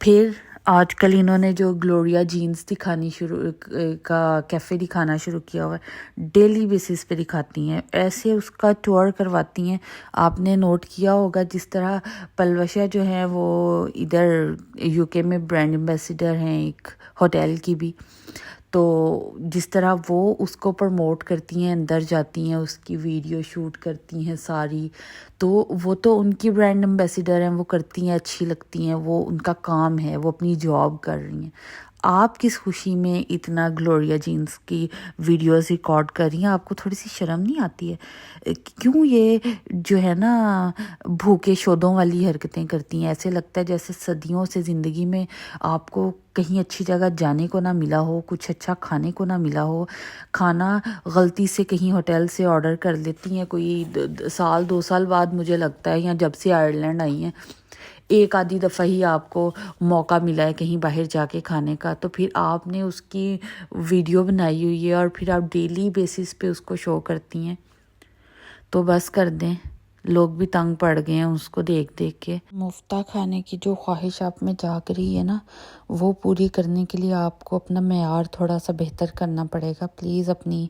پھر آج کل انہوں نے جو گلوریا جینز دکھانی کا کیفے دکھانا شروع کیا ہوا ہے، ڈیلی بیسس پہ دکھاتی ہیں، ایسے اس کا ٹور کرواتی ہیں۔ آپ نے نوٹ کیا ہوگا جس طرح پلوشا جو ہیں وہ ادھر یو کے میں برانڈ ایمبیسیڈر ہیں ایک ہوٹل کی بھی، تو جس طرح وہ اس کو پروموٹ کرتی ہیں، اندر جاتی ہیں، اس کی ویڈیو شوٹ کرتی ہیں ساری، تو وہ تو ان کی برانڈ ایمبیسیڈر ہیں، وہ کرتی ہیں، اچھی لگتی ہیں، وہ ان کا کام ہے، وہ اپنی جاب کر رہی ہیں۔ آپ کس خوشی میں اتنا گلوریا جینز کی ویڈیوز ریکارڈ کر رہی ہیں؟ آپ کو تھوڑی سی شرم نہیں آتی ہے؟ کیوں یہ جو ہے نا بھوکے شودوں والی حرکتیں کرتی ہیں؟ ایسے لگتا ہے جیسے صدیوں سے زندگی میں آپ کو کہیں اچھی جگہ جانے کو نہ ملا ہو، کچھ اچھا کھانے کو نہ ملا ہو، کھانا غلطی سے کہیں ہوٹل سے آرڈر کر لیتی ہیں، کوئی سال 2 سال بعد مجھے لگتا ہے، یا جب سے آئرلینڈ آئی ہیں ایک آدھی دفعہ ہی آپ کو موقع ملا ہے کہیں باہر جا کے کھانے کا، تو پھر آپ نے اس کی ویڈیو بنائی ہوئی ہے اور پھر آپ ڈیلی بیسس پہ اس کو شو کرتی ہیں، تو بس کر دیں، لوگ بھی تنگ پڑ گئے ہیں اس کو دیکھ دیکھ کے۔ مفتہ کھانے کی جو خواہش آپ میں جاگ رہی ہے نا، وہ پوری کرنے کے لیے آپ کو اپنا معیار تھوڑا سا بہتر کرنا پڑے گا۔ پلیز اپنی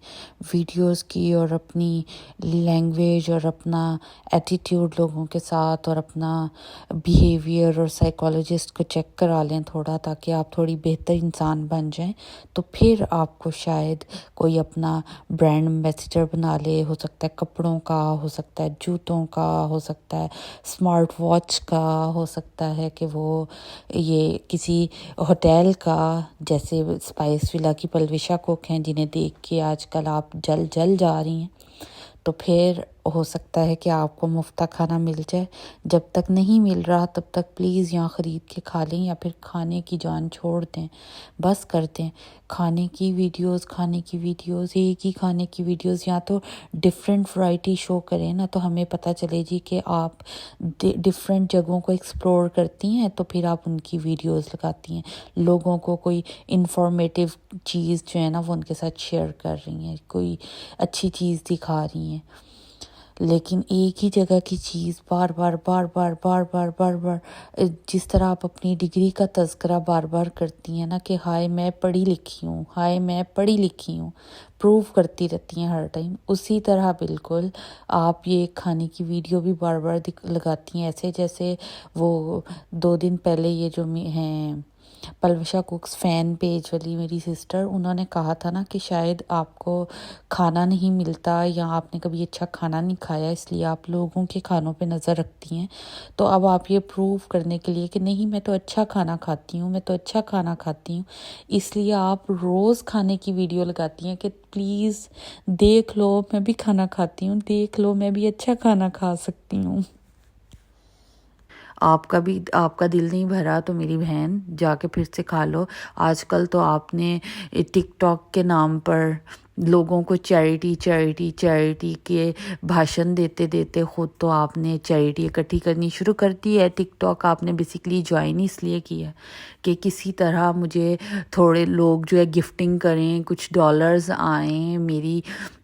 ویڈیوز کی اور اپنی لینگویج اور اپنا ایٹیٹیوڈ لوگوں کے ساتھ اور اپنا بیہیویئر اور سائیکالوجسٹ کو چیک کرا لیں تھوڑا، تاکہ آپ تھوڑی بہتر انسان بن جائیں، تو پھر آپ کو شاید کوئی اپنا برانڈ ایمبیسیڈر بنا لے۔ ہو سکتا ہے کپڑوں کا، ہو سکتا ہے جوتوں کا، ہو سکتا ہے اسمارٹ واچ کا، ہو سکتا ہے کہ وہ یہ کسی ہوٹل کا، جیسے اسپائس ولا کی پلوشا کوک ہیں جنہیں دیکھ کے آج کل آپ جل جا رہی ہیں، تو پھر ہو سکتا ہے کہ آپ کو مفتہ کھانا مل جائے۔ جب تک نہیں مل رہا تب تک پلیز یہاں خرید کے کھا لیں، یا پھر کھانے کی جان چھوڑ دیں، بس کر دیں۔ کھانے کی ویڈیوز ایک ہی کھانے کی ویڈیوز، یا تو ڈیفرنٹ ورائٹی شو کریں نا، تو ہمیں پتہ چلے جی کہ آپ ڈیفرنٹ جگہوں کو ایکسپلور کرتی ہیں، تو پھر آپ ان کی ویڈیوز لگاتی ہیں، لوگوں کو کوئی انفارمیٹیو چیز جو ہے نا وہ ان کے ساتھ شیئر کر رہی ہیں، کوئی اچھی چیز دکھا رہی ہیں۔ لیکن ایک ہی جگہ کی چیز بار بار جس طرح آپ اپنی ڈگری کا تذکرہ بار بار کرتی ہیں نا کہ ہائے میں پڑھی لکھی ہوں، پروو کرتی رہتی ہیں ہر ٹائم، اسی طرح بالکل آپ یہ کھانے کی ویڈیو بھی بار بار لگاتی ہیں، ایسے جیسے وہ 2 دن پہلے یہ جو ہیں پلوشا کوکس فین پیج والی میری سسٹر، انہوں نے کہا تھا نا کہ شاید آپ کو کھانا نہیں ملتا یا آپ نے کبھی اچھا کھانا نہیں کھایا، اس لیے آپ لوگوں کے کھانوں پہ نظر رکھتی ہیں۔ تو اب آپ یہ پروو کرنے کے لیے کہ نہیں میں تو اچھا کھانا کھاتی ہوں، اس لیے آپ روز کھانے کی ویڈیو لگاتی ہیں کہ پلیز دیکھ لو میں بھی کھانا کھاتی ہوں، دیکھ لو میں بھی اچھا کھانا کھا سکتی ہوں۔ آپ کا دل نہیں بھرا تو میری بہن جا کے پھر سے کھا لو۔ آج کل تو آپ نے ٹک ٹاک کے نام پر لوگوں کو چیریٹی کے بھاشن دیتے خود تو آپ نے چیریٹی اکٹھی کرنی شروع کر دی ہے۔ ٹک ٹاک آپ نے بیسیکلی جوائن اس لیے کیا کہ کسی طرح مجھے تھوڑے لوگ جو ہے گفٹنگ کریں، کچھ ڈالرز آئیں،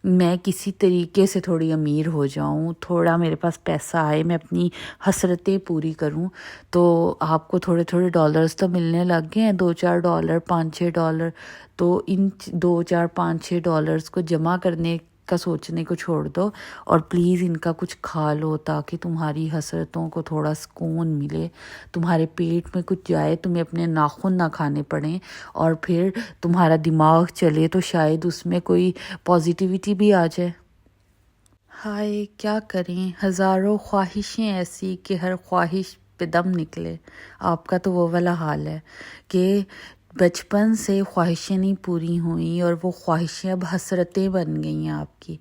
میں کسی طریقے سے تھوڑی امیر ہو جاؤں، تھوڑا میرے پاس پیسہ آئے، میں اپنی حسرتیں پوری کروں۔ تو آپ کو تھوڑے ڈالرز تو ملنے لگ گئے ہیں، $2-4 $5-6، تو ان $2-4-5-6 کو جمع کرنے کا سوچنے کو چھوڑ دو اور پلیز ان کا کچھ کھا لو، تاکہ تمہاری حسرتوں کو تھوڑا سکون ملے، تمہارے پیٹ میں کچھ جائے، تمہیں اپنے ناخن نہ کھانے پڑیں، اور پھر تمہارا دماغ چلے تو شاید اس میں کوئی پازیٹیوٹی بھی آ جائے۔ ہائے کیا کریں، ہزاروں خواہشیں ایسی کہ ہر خواہش پہ دم نکلے۔ آپ کا تو وہ والا حال ہے کہ بچپن سے خواہشیں نہیں پوری ہوئیں اور وہ خواہشیں اب حسرتیں بن گئی ہیں آپ کی۔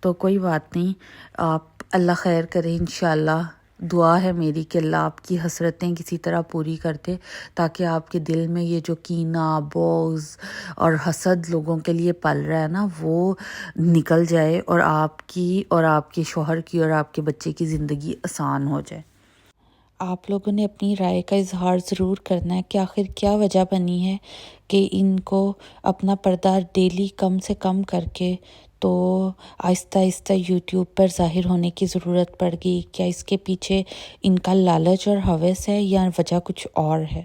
تو کوئی بات نہیں، آپ اللہ خیر کرے انشاءاللہ۔ دعا ہے میری کہ اللہ آپ کی حسرتیں کسی طرح پوری کر دے، تاکہ آپ کے دل میں یہ جو کینہ، بغض اور حسد لوگوں کے لیے پل رہا ہے نا، وہ نکل جائے اور آپ کی اور آپ کے شوہر کی اور آپ کے بچے کی زندگی آسان ہو جائے۔ آپ لوگوں نے اپنی رائے کا اظہار ضرور کرنا ہے کہ آخر کیا وجہ بنی ہے کہ ان کو اپنا پردہ ڈیلی کم سے کم کر کے تو آہستہ آہستہ یوٹیوب پر ظاہر ہونے کی ضرورت پڑ گئی۔ کیا اس کے پیچھے ان کا لالچ اور ہوس ہے یا وجہ کچھ اور ہے؟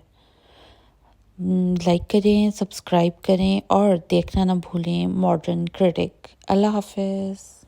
لائک کریں، سبسکرائب کریں اور دیکھنا نہ بھولیں ماڈرن کرٹک۔ اللہ حافظ۔